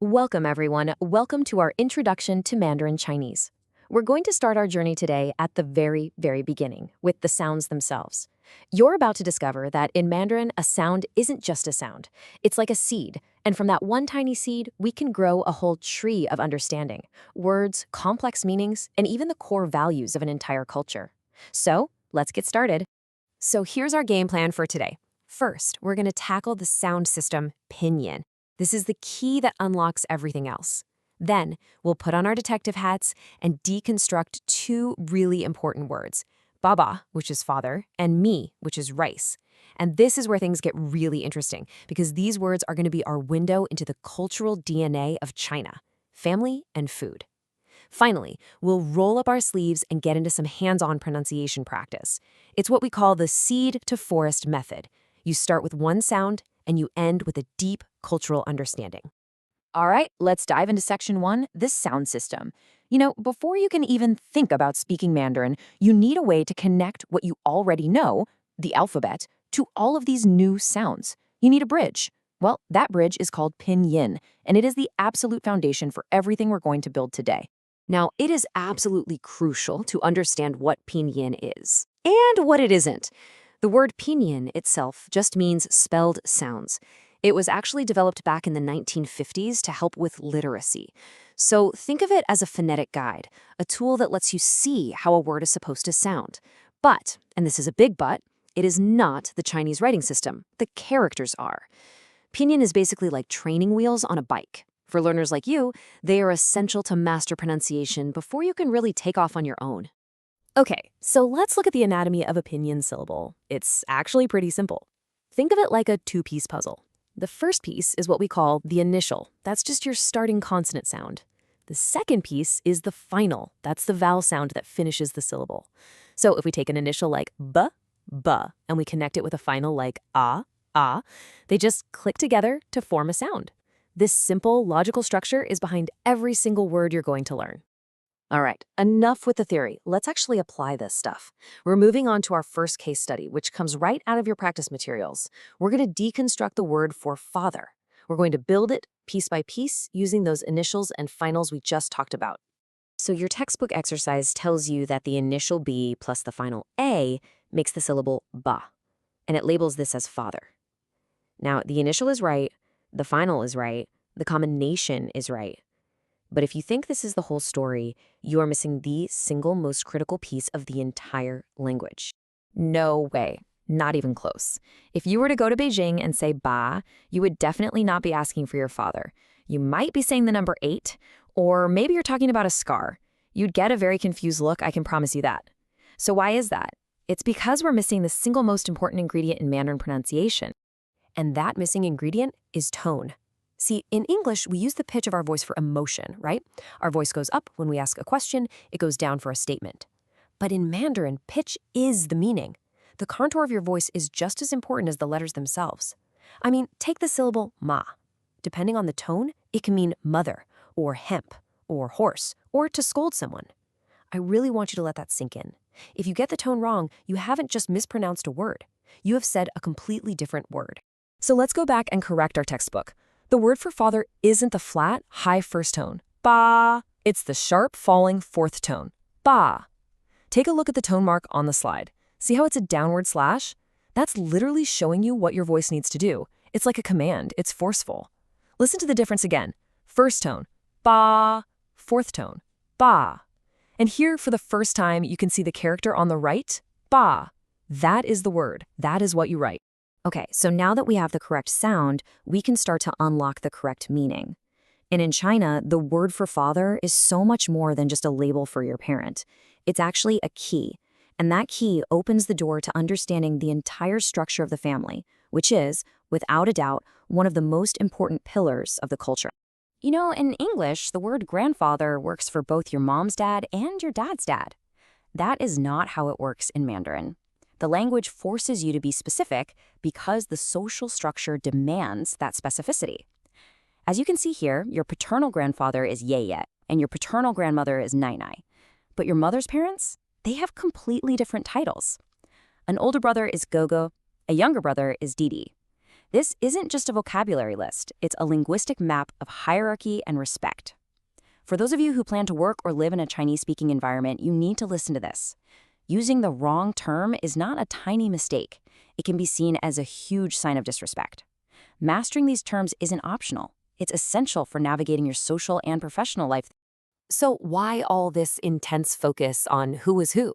Welcome, everyone. Welcome to our introduction to Mandarin Chinese. We're going to start our journey today at the very, very beginning, with the sounds themselves. You're about to discover that in Mandarin, a sound isn't just a sound. It's like a seed, and from that one tiny seed, we can grow a whole tree of understanding, words, complex meanings, and even the core values of an entire culture. So, let's get started. So here's our game plan for today. First, we're going to tackle the sound system, pinyin. This is the key that unlocks everything else. Then, we'll put on our detective hats and deconstruct two really important words, baba, which is father, and mi, which is rice. And this is where things get really interesting, because these words are going to be our window into the cultural DNA of China, family and food. Finally, we'll roll up our sleeves and get into some hands-on pronunciation practice. It's what we call the seed to forest method. You start with one sound, and you end with a deep cultural understanding. All right, let's dive into section 1, the sound system. Before you can even think about speaking Mandarin, you need a way to connect what you already know, the alphabet, to all of these new sounds. You need a bridge. Well, that bridge is called pinyin, and it is the absolute foundation for everything we're going to build today. Now, it is absolutely crucial to understand what pinyin is and what it isn't. The word pinyin itself just means spelled sounds. It was actually developed back in the 1950s to help with literacy. So think of it as a phonetic guide, a tool that lets you see how a word is supposed to sound. But, and this is a big but, it is not the Chinese writing system. The characters are. Pinyin is basically like training wheels on a bike. For learners like you, they are essential to master pronunciation before you can really take off on your own. Okay, so let's look at the anatomy of a pinyin syllable. It's actually pretty simple. Think of it like a two-piece puzzle. The first piece is what we call the initial. That's just your starting consonant sound. The second piece is the final. That's the vowel sound that finishes the syllable. So if we take an initial like b, and we connect it with a final like ah, they just click together to form a sound. This simple, logical structure is behind every single word you're going to learn. All right, enough with the theory. Let's actually apply this stuff. We're moving on to our first case study, which comes right out of your practice materials. We're going to deconstruct the word for father. We're going to build it piece by piece using those initials and finals we just talked about. So your textbook exercise tells you that the initial B plus the final A makes the syllable ba, and it labels this as father. Now, the initial is right, the final is right, the combination is right. But if you think this is the whole story, you are missing the single most critical piece of the entire language. No way. Not even close. If you were to go to Beijing and say ba, you would definitely not be asking for your father. You might be saying the number 8, or maybe you're talking about a scar. You'd get a very confused look, I can promise you that. So why is that? It's because we're missing the single most important ingredient in Mandarin pronunciation. And that missing ingredient is tone. See, in English, we use the pitch of our voice for emotion, right? Our voice goes up when we ask a question, it goes down for a statement. But in Mandarin, pitch is the meaning. The contour of your voice is just as important as the letters themselves. I mean, take the syllable ma. Depending on the tone, it can mean mother, or hemp, or horse, or to scold someone. I really want you to let that sink in. If you get the tone wrong, you haven't just mispronounced a word. You have said a completely different word. So let's go back and correct our textbook. The word for father isn't the flat, high first tone, ba. It's the sharp, falling fourth tone, ba. Take a look at the tone mark on the slide. See how it's a downward slash? That's literally showing you what your voice needs to do. It's like a command. It's forceful. Listen to the difference again. First tone, ba. Fourth tone, ba. And here, for the first time, you can see the character on the right, ba. That is the word. That is what you write. Okay, so now that we have the correct sound, we can start to unlock the correct meaning. And in China, the word for father is so much more than just a label for your parent. It's actually a key, and that key opens the door to understanding the entire structure of the family, which is, without a doubt, one of the most important pillars of the culture. In English, the word grandfather works for both your mom's dad and your dad's dad. That is not how it works in Mandarin. The language forces you to be specific because the social structure demands that specificity. As you can see here, your paternal grandfather is Ye, and your paternal grandmother is Nai. But your mother's parents, they have completely different titles. An older brother is Gogo, a younger brother is Didi. This isn't just a vocabulary list, it's a linguistic map of hierarchy and respect. For those of you who plan to work or live in a Chinese-speaking environment, you need to listen to this. Using the wrong term is not a tiny mistake. It can be seen as a huge sign of disrespect. Mastering these terms isn't optional. It's essential for navigating your social and professional life. So why all this intense focus on who is who?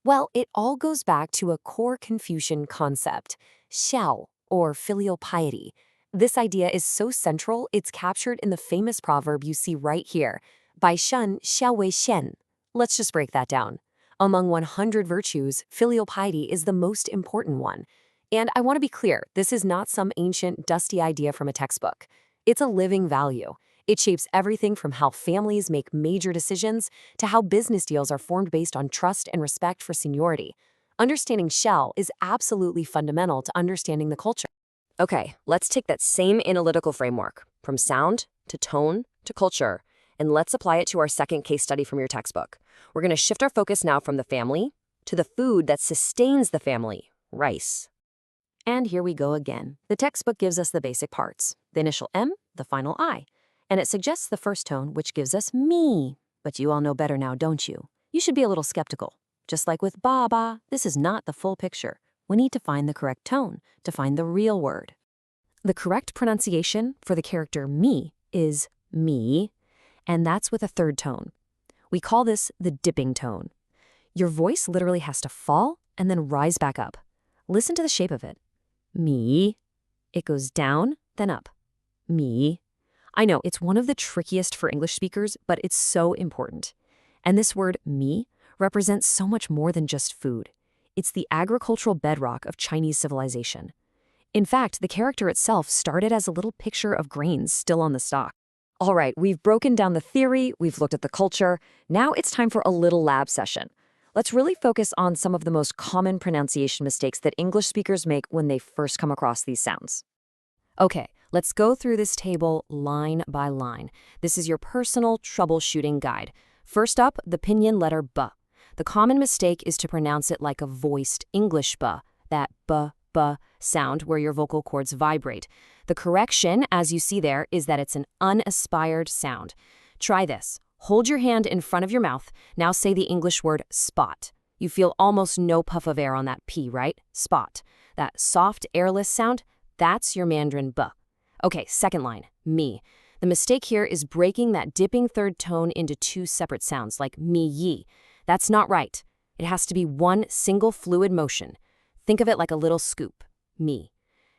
Well, it all goes back to a core Confucian concept, xiao, or filial piety. This idea is so central, it's captured in the famous proverb you see right here, Bai Shen Xiao Wei Xian. Let's just break that down. Among 100 virtues, filial piety is the most important one. And I want to be clear, this is not some ancient, dusty idea from a textbook. It's a living value. It shapes everything from how families make major decisions to how business deals are formed based on trust and respect for seniority. Understanding xiao is absolutely fundamental to understanding the culture. Okay, let's take that same analytical framework, from sound to tone to culture, and let's apply it to our second case study from your textbook. We're going to shift our focus now from the family to the food that sustains the family, rice. And here we go again. The textbook gives us the basic parts, the initial M, the final I, and it suggests the first tone, which gives us me. But you all know better now, don't you? You should be a little skeptical. Just like with baba, this is not the full picture. We need to find the correct tone to find the real word. The correct pronunciation for the character me is me, and that's with a third tone. We call this the dipping tone. Your voice literally has to fall and then rise back up. Listen to the shape of it. Me. It goes down, then up. Me. I know, it's one of the trickiest for English speakers, but it's so important. And this word me represents so much more than just food. It's the agricultural bedrock of Chinese civilization. In fact, the character itself started as a little picture of grains still on the stalk. All right, we've broken down the theory, we've looked at the culture. Now it's time for a little lab session. Let's really focus on some of the most common pronunciation mistakes that English speakers make when they first come across these sounds. Okay, let's go through this table line by line. This is your personal troubleshooting guide. First up, the pinyin letter B. The common mistake is to pronounce it like a voiced English B, that B sound where your vocal cords vibrate. The correction, as you see there, is that it's an unaspired sound. Try this. Hold your hand in front of your mouth. Now say the English word spot. You feel almost no puff of air on that P, right? Spot. That soft, airless sound, that's your Mandarin B. Okay, second line, me. The mistake here is breaking that dipping third tone into two separate sounds, like me yi. That's not right. It has to be one single fluid motion. Think of it like a little scoop, me.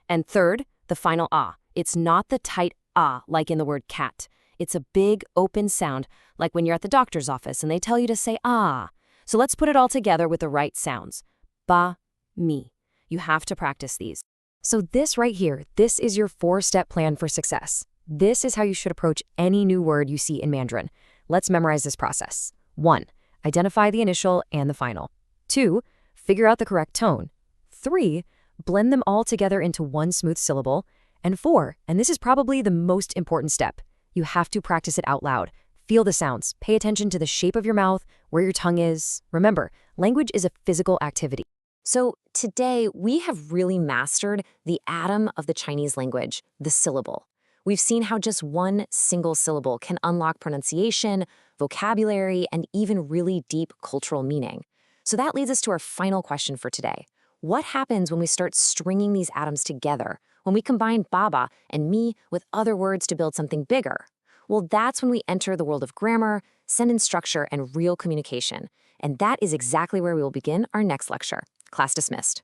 And third, the final ah. It's not the tight ah like in the word cat. It's a big, open sound, like when you're at the doctor's office and they tell you to say ah. So let's put it all together with the right sounds. Ba, mi. You have to practice these. So this right here, this is your 4-step plan for success. This is how you should approach any new word you see in Mandarin. Let's memorize this process. 1. Identify the initial and the final. 2. Figure out the correct tone. 3. Blend them all together into one smooth syllable. And 4, and this is probably the most important step, you have to practice it out loud. Feel the sounds. Pay attention to the shape of your mouth, where your tongue is. Remember, language is a physical activity. So today, we have really mastered the atom of the Chinese language, the syllable. We've seen how just one single syllable can unlock pronunciation, vocabulary, and even really deep cultural meaning. So that leads us to our final question for today. What happens when we start stringing these atoms together, when we combine baba and me with other words to build something bigger? Well, that's when we enter the world of grammar, sentence structure, and real communication. And that is exactly where we will begin our next lecture. Class dismissed.